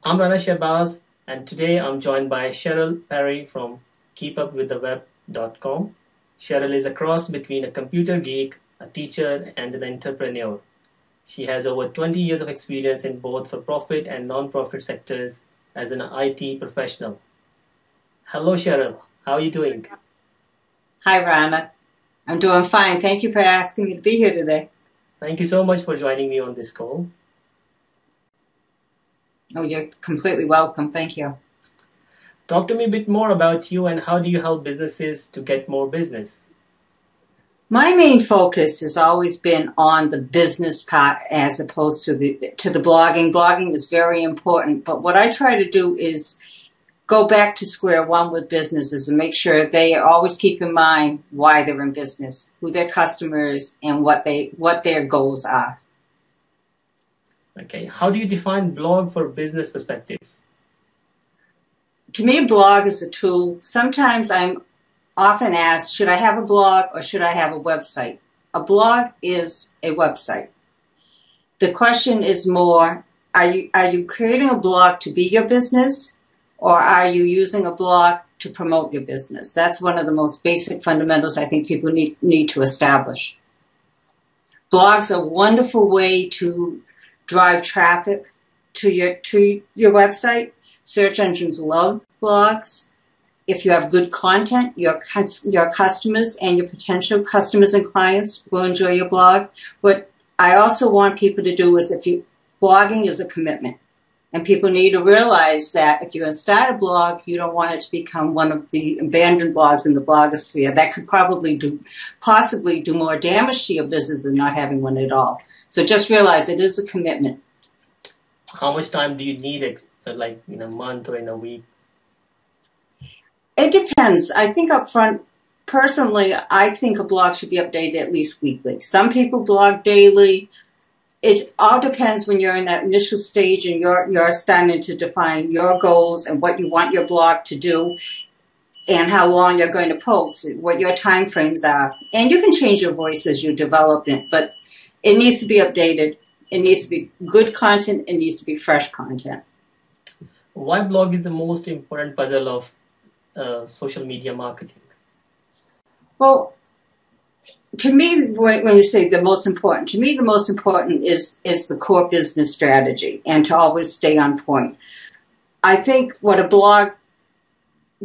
I'm Rana Shahbaz, and today I'm joined by Cheryl Perry from keepupwiththeweb.com. Cheryl is a cross between a computer geek, a teacher, and an entrepreneur. She has over 20 years of experience in both for-profit and non-profit sectors as an IT professional. Hello, Cheryl. How are you doing? Hi, Rana. I'm doing fine. Thank you for asking me to be here today. Thank you so much for joining me on this call. Oh, you're completely welcome. Thank you. Talk to me a bit more about you and how do you help businesses to get more business? My main focus has always been on the business part as opposed to the blogging. Blogging is very important, but what I try to do is go back to square one with businesses and make sure they always keep in mind why they're in business, who their customers, and what their goals are. Okay, how do you define blog for business perspective? To me, a blog is a tool. Sometimes I'm often asked, should I have a blog or should I have a website? A blog is a website. The question is more, are you creating a blog to be your business, or are you using a blog to promote your business? That's one of the most basic fundamentals I think people need to establish. Blogs are a wonderful way to drive traffic to your website. Search engines love blogs. If you have good content, your customers and your potential customers and clients will enjoy your blog. What I also want people to do is blogging is a commitment. And people need to realize that if you're going to start a blog, you don't want it to become one of the abandoned blogs in the blogosphere. That could possibly do more damage to your business than not having one at all. So just realize it is a commitment. How much time do you need, like in a month or in a week? It depends. I think up front, personally, I think a blog should be updated at least weekly. Some people blog daily. It all depends when you're in that initial stage and you're starting to define your goals and what you want your blog to do and how long you're going to post, what your time frames are. And you can change your voice as you develop it, but it needs to be updated. It needs to be good content. It needs to be fresh content. Why blog is the most important puzzle of social media marketing? Well, to me, when you say the most important, to me the most important is the core business strategy and to always stay on point. I think what a blog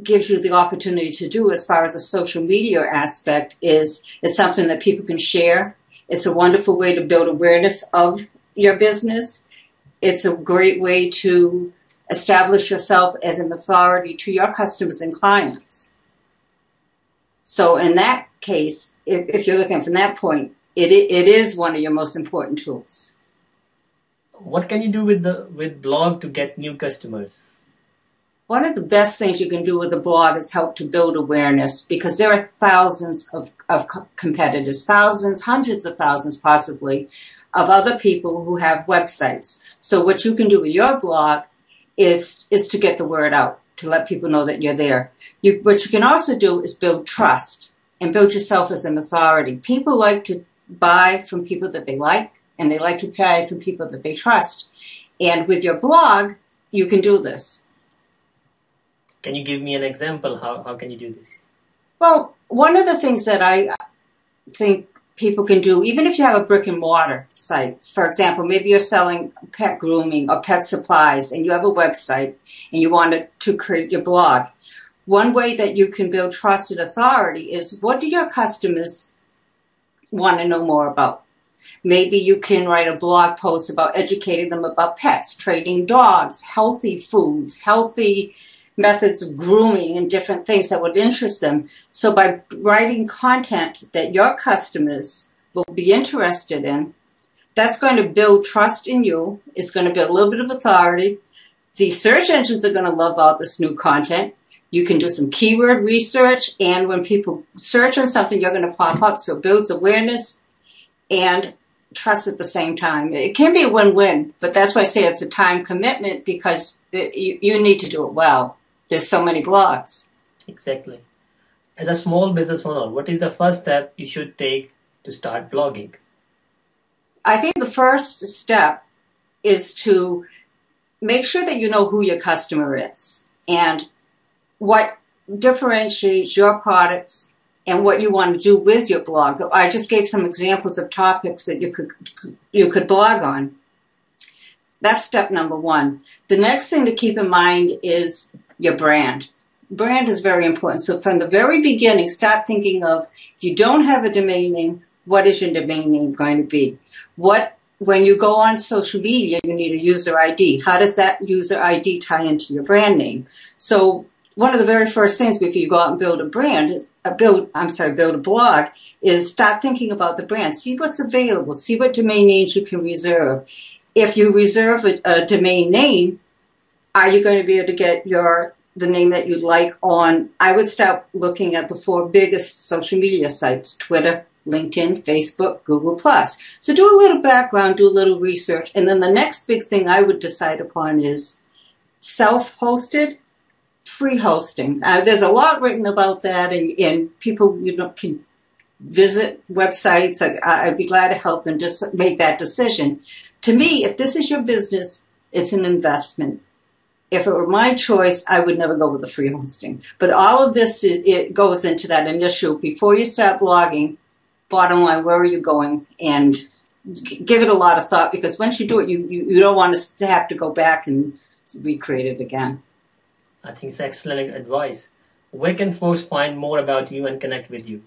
gives you the opportunity to do as far as a social media aspect is it's something that people can share. It's a wonderful way to build awareness of your business. It's a great way to establish yourself as an authority to your customers and clients. So in that case, if you're looking from that point, it is one of your most important tools. What can you do with blog to get new customers? One of the best things you can do with a blog is help to build awareness, because there are thousands of competitors, thousands, hundreds of thousands possibly, of other people who have websites. So what you can do with your blog is to get the word out, to let people know that you're there. What you can also do is build trust and build yourself as an authority. People like to buy from people that they like, and they like to buy from people that they trust. And with your blog, you can do this. Can you give me an example? How can you do this? Well, one of the things that I think people can do, even if you have a brick and mortar site, for example, maybe you're selling pet grooming or pet supplies and you have a website and you want to create your blog. One way that you can build trust and authority is, what do your customers want to know more about? Maybe you can write a blog post about educating them about pets, trading dogs, healthy foods, healthy methods of grooming, and different things that would interest them. So by writing content that your customers will be interested in, that's going to build trust in you. It's going to build a little bit of authority. The search engines are going to love all this new content. You can do some keyword research, and when people search on something, you're going to pop up. So it builds awareness and trust at the same time. It can be a win-win, but that's why I say it's a time commitment, because you need to do it well. There's so many blogs. Exactly. As a small business owner, what is the first step you should take to start blogging? I think the first step is to make sure that you know who your customer is and what differentiates your products and what you want to do with your blog. I just gave some examples of topics that you could blog on. That's step number one. The next thing to keep in mind is your brand. Brand is very important. So from the very beginning, start thinking of, if you don't have a domain name, what is your domain name going to be? When you go on social media, you need a user ID. How does that user ID tie into your brand name? So one of the very first things before you go out and build a brand, build a blog, is start thinking about the brand. See what's available. See what domain names you can reserve. If you reserve a domain name, are you going to be able to get the name that you'd like on? I would start looking at the 4 biggest social media sites: Twitter, LinkedIn, Facebook, Google+. So do a little background, do a little research, and then the next big thing I would decide upon is self-hosted, free hosting. There's a lot written about that, and people can visit websites. I'd be glad to help them just make that decision. To me, if this is your business, it's an investment. If it were my choice, I would never go with the free hosting. But all of this, it goes into that initial, before you start blogging, bottom line, where are you going? And give it a lot of thought, because once you do it, you don't want to have to go back and recreate it again. I think it's excellent advice. Where can folks find more about you and connect with you?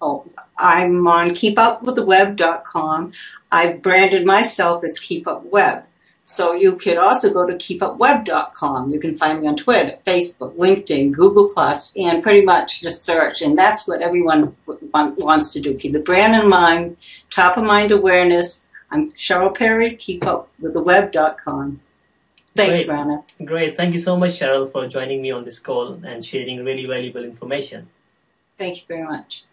Oh, I'm on keepupwiththeweb.com. I've branded myself as Keep Up Web. So you could also go to keepupweb.com. You can find me on Twitter, Facebook, LinkedIn, Google+, and pretty much just search. And that's what everyone wants to do. Keep the brand in mind, top of mind awareness. I'm Cheryl Perry, keepupwiththeweb.com. Thanks, Great. Rana. Great. Thank you so much, Cheryl, for joining me on this call and sharing really valuable information. Thank you very much.